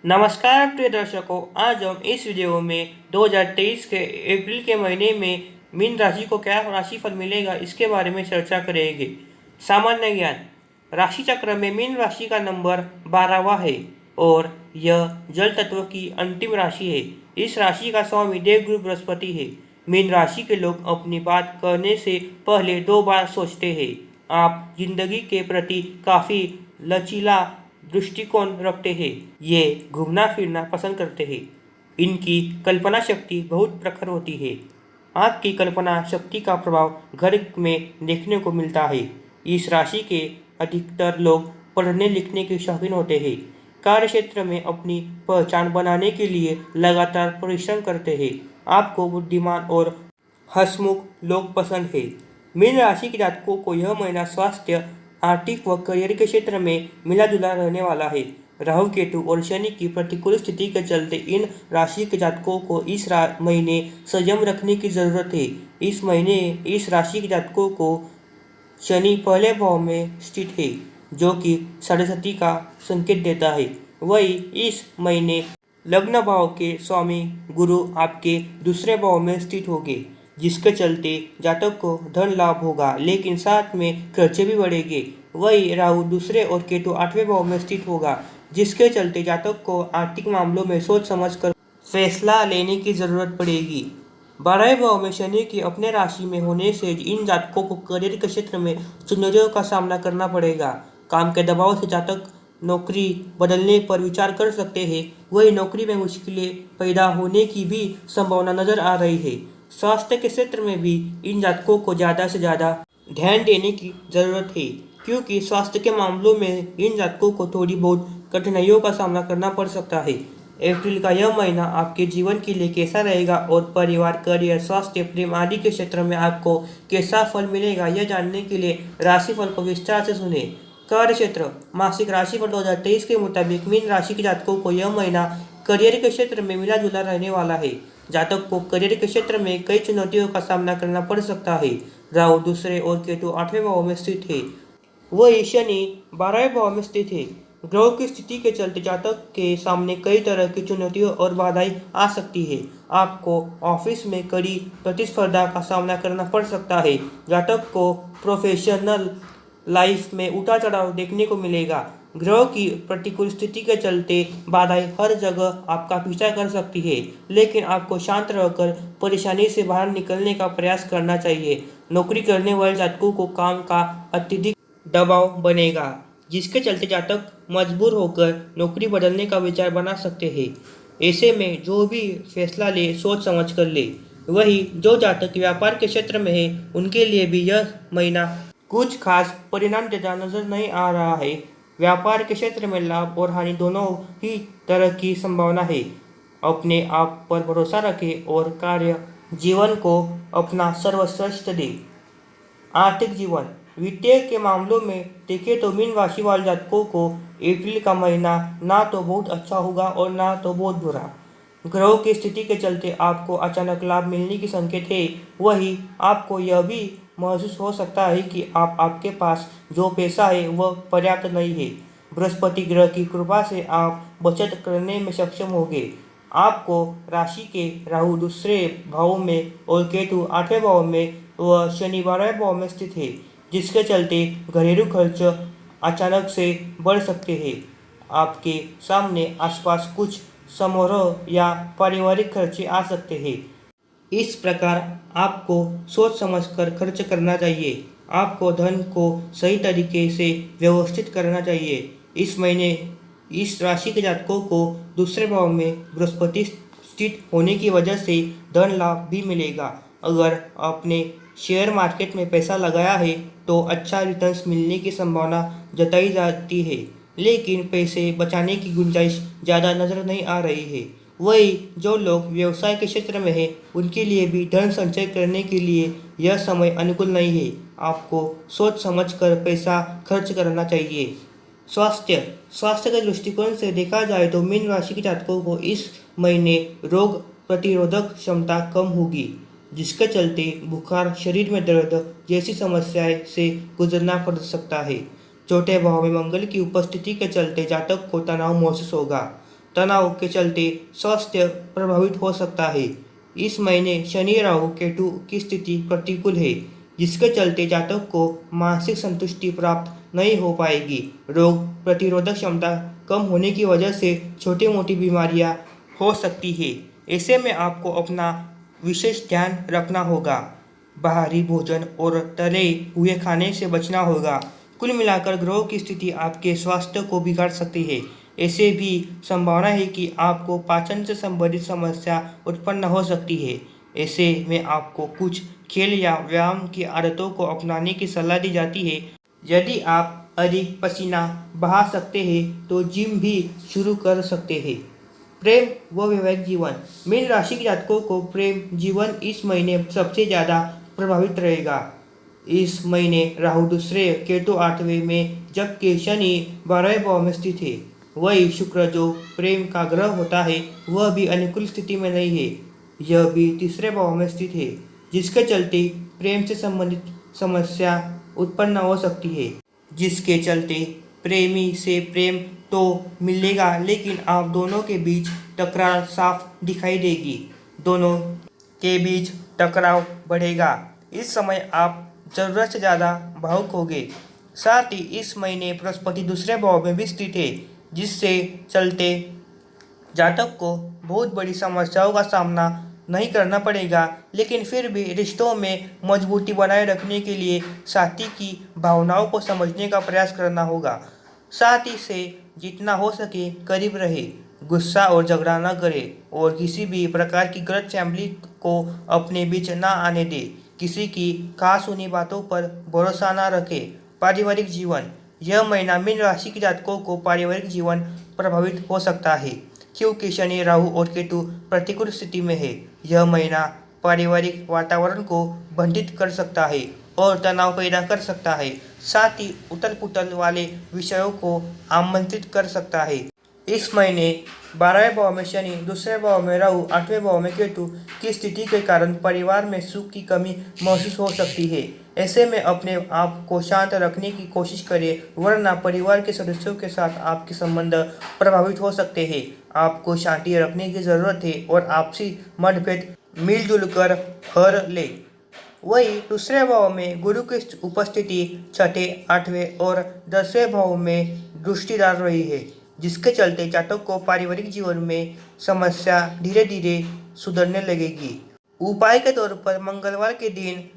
नमस्कार प्रिय दर्शकों, आज हम इस वीडियो में 2023 के अप्रैल के महीने में मीन राशि को क्या राशिफल मिलेगा इसके बारे में चर्चा करेंगे। सामान्य ज्ञान। राशि चक्र में मीन राशि का नंबर 12वां है और यह जल तत्व की अंतिम राशि है। इस राशि का स्वामी देवगुरु बृहस्पति है। मीन राशि के लोग अपनी बात करने से पहले 2 बार सोचते हैं। आप जिंदगी के प्रति काफ़ी लचीला दृष्टिकोण रखते हैं। ये घूमना फिरना पसंद करते हैं। इनकी कल्पना शक्ति बहुत प्रखर होती है। आपकी कल्पना शक्ति का प्रभाव घर में देखने को मिलता है। इस राशि के अधिकतर लोग पढ़ने लिखने के शौकीन होते हैं। कार्यक्षेत्र में अपनी पहचान बनाने के लिए लगातार परिश्रम करते हैं। आपको बुद्धिमान और हंसमुख लोग पसंद है। मीन राशि के जातकों को यह महीना स्वास्थ्य, आर्थिक व करियर के क्षेत्र में मिला जुला रहने वाला है। राहु, केतु और शनि की प्रतिकूल स्थिति के चलते इन राशि के जातकों को इस महीने संयम रखने की जरूरत है। इस महीने इस राशि के जातकों को शनि पहले भाव में स्थित है, जो कि सरस्वती का संकेत देता है। वही इस महीने लग्न भाव के स्वामी गुरु आपके दूसरे भाव में स्थित होंगे, जिसके चलते जातक को धन लाभ होगा, लेकिन साथ में खर्चे भी बढ़ेंगे। वही राहु दूसरे और केतु 8वें भाव में स्थित होगा, जिसके चलते जातक को आर्थिक मामलों में सोच समझ कर फैसला लेने की जरूरत पड़ेगी। 12वें भाव में शनि की अपने राशि में होने से इन जातकों को करियर के क्षेत्र में चुनौतियों का सामना करना पड़ेगा। काम के दबाव से जातक नौकरी बदलने पर विचार कर सकते हैं। वही नौकरी में मुश्किलें पैदा होने की भी संभावना नजर आ रही है। स्वास्थ्य के क्षेत्र में भी इन जातकों को ज़्यादा से ज़्यादा ध्यान देने की ज़रूरत है, क्योंकि स्वास्थ्य के मामलों में इन जातकों को थोड़ी बहुत कठिनाइयों का सामना करना पड़ सकता है। अप्रैल का यह महीना आपके जीवन के लिए कैसा रहेगा और परिवार, करियर, स्वास्थ्य, प्रेम आदि के क्षेत्र में आपको कैसा फल मिलेगा, यह जानने के लिए राशिफल को विस्तार से सुने। कार्य क्षेत्र। मासिक राशिफल 2023 के मुताबिक मीन राशि के जातकों को यह महीना करियर के क्षेत्र में मिला जुला रहने वाला है। जातक को करियर के क्षेत्र में कई चुनौतियों का सामना करना पड़ सकता है। राहु दूसरे और केतु 8वें भाव में स्थित है। वही शनि 12वें भाव में स्थित है। ग्रहों की स्थिति के चलते जातक के सामने कई तरह की चुनौतियों और बाधाएं आ सकती है। आपको ऑफिस में कड़ी प्रतिस्पर्धा का सामना करना पड़ सकता है। जातक को प्रोफेशनल लाइफ में उतार चढ़ाव देखने को मिलेगा। ग्रहों की प्रतिकूल स्थिति के चलते बाधाएं हर जगह आपका पीछा कर सकती है, लेकिन आपको शांत रहकर परेशानी से बाहर निकलने का प्रयास करना चाहिए। नौकरी करने वाले जातकों को काम का अत्यधिक दबाव बनेगा, जिसके चलते जातक मजबूर होकर नौकरी बदलने का विचार बना सकते हैं। ऐसे में जो भी फैसला ले सोच समझ कर ले। वही जो जातक व्यापार के क्षेत्र में है, उनके लिए भी यह महीना कुछ खास परिणाम देता नजर नहीं आ रहा है। व्यापार के क्षेत्र में लाभ और हानि दोनों ही तरह की संभावना है। अपने आप पर भरोसा रखें और कार्य जीवन को अपना सर्वश्रेष्ठ दें। आर्थिक जीवन। वित्तीय के मामलों में देखें तो मीन राशि वाले जातकों को अप्रैल का महीना ना तो बहुत अच्छा होगा और ना तो बहुत बुरा। ग्रहों की स्थिति के चलते आपको अचानक लाभ मिलने की संकेत है। वही आपको यह भी महसूस हो सकता है कि आपके पास जो पैसा है वह पर्याप्त नहीं है। बृहस्पति ग्रह की कृपा से आप बचत करने में सक्षम होंगे। आपको राशि के राहु दूसरे भाव में और केतु 8वें भाव में व शनि 12वें भाव में स्थित है, जिसके चलते घरेलू खर्च अचानक से बढ़ सकते हैं। आपके सामने आसपास कुछ समारोह या पारिवारिक खर्चे आ सकते हैं। इस प्रकार आपको सोच समझकर खर्च करना चाहिए। आपको धन को सही तरीके से व्यवस्थित करना चाहिए। इस महीने इस राशि के जातकों को दूसरे भाव में बृहस्पति स्थित होने की वजह से धन लाभ भी मिलेगा। अगर आपने शेयर मार्केट में पैसा लगाया है तो अच्छा रिटर्न्स मिलने की संभावना जताई जाती है, लेकिन पैसे बचाने की गुंजाइश ज़्यादा नजर नहीं आ रही है। वही जो लोग व्यवसाय के क्षेत्र में हैं, उनके लिए भी धन संचय करने के लिए यह समय अनुकूल नहीं है। आपको सोच समझकर पैसा खर्च करना चाहिए। स्वास्थ्य के दृष्टिकोण से देखा जाए तो मीन राशि के जातकों को इस महीने रोग प्रतिरोधक क्षमता कम होगी, जिसके चलते बुखार, शरीर में दर्द जैसी समस्याएं से गुजरना पड़ सकता है। चौथे भाव में मंगल की उपस्थिति के चलते जातक को तनाव महसूस होगा। तनाव के चलते स्वास्थ्य प्रभावित हो सकता है। इस महीने शनि राहु केतु की स्थिति प्रतिकूल है, जिसके चलते जातक को मानसिक संतुष्टि प्राप्त नहीं हो पाएगी। रोग प्रतिरोधक क्षमता कम होने की वजह से छोटी मोटी बीमारियां हो सकती है। ऐसे में आपको अपना विशेष ध्यान रखना होगा। बाहरी भोजन और तले हुए खाने से बचना होगा। कुल मिलाकर ग्रहों की स्थिति आपके स्वास्थ्य को बिगाड़ सकती है। ऐसे भी संभावना है कि आपको पाचन से संबंधित समस्या उत्पन्न हो सकती है। ऐसे में आपको कुछ खेल या व्यायाम की आदतों को अपनाने की सलाह दी जाती है। यदि आप अधिक पसीना बहा सकते हैं तो जिम भी शुरू कर सकते हैं। प्रेम व वैवाहिक जीवन। मीन राशि के जातकों को प्रेम जीवन इस महीने सबसे ज़्यादा प्रभावित रहेगा। इस महीने राहु दूसरे, केतु 8वें में, जबकि शनि 12वें भाव में स्थित है। वही शुक्र जो प्रेम का ग्रह होता है वह भी अनुकूल स्थिति में नहीं है। यह भी तीसरे भाव में स्थित है, जिसके चलते प्रेम से संबंधित समस्या उत्पन्न हो सकती है। जिसके चलते प्रेमी से प्रेम तो मिलेगा, लेकिन आप दोनों के बीच टकरार साफ दिखाई देगी। दोनों के बीच टकराव बढ़ेगा। इस समय आप जरूरत से ज़्यादा भावुक होंगे। साथ ही इस महीने बृहस्पति दूसरे भाव में भी स्थित है, जिससे चलते जातक को बहुत बड़ी समस्याओं का सामना नहीं करना पड़ेगा, लेकिन फिर भी रिश्तों में मजबूती बनाए रखने के लिए साथी की भावनाओं को समझने का प्रयास करना होगा। साथी से जितना हो सके करीब रहे, गुस्सा और झगड़ा न करे और किसी भी प्रकार की गलतफहमी को अपने बीच न आने दे। किसी की खास सुनी बातों पर भरोसा न रखे। पारिवारिक जीवन। यह महीना मीन राशि के जातकों को पारिवारिक जीवन प्रभावित हो सकता है, क्योंकि शनि, राहु और केतु प्रतिकूल स्थिति में है। यह महीना पारिवारिक वातावरण को बंधित कर सकता है और तनाव पैदा कर सकता है। साथ ही उथल पुथल वाले विषयों को आमंत्रित कर सकता है। इस महीने 12वें भाव में शनि, दूसरे भाव में राहु, 8वें भाव में केतु की स्थिति के कारण परिवार में सुख की कमी महसूस हो सकती है। ऐसे में अपने आप को शांत रखने की कोशिश करें, वरना परिवार के सदस्यों के साथ आपके संबंध प्रभावित हो सकते हैं। आपको शांति रखने की जरूरत है और आपसी मतभेद मिलजुल कर हर ले। वही दूसरे भाव में गुरु की उपस्थिति 6, 8वें और 10वें भाव में दृष्टि डाल रही है, जिसके चलते जातक को पारिवारिक जीवन में समस्या धीरे धीरे सुधरने लगेगी। उपाय के तौर पर मंगलवार के दिन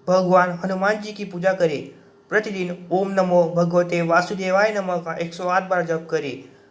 भगवान हनुमान जी की पूजा करें। प्रतिदिन ओम नमो भगवते वासुदेवाय नमः का 108 बार जप करें।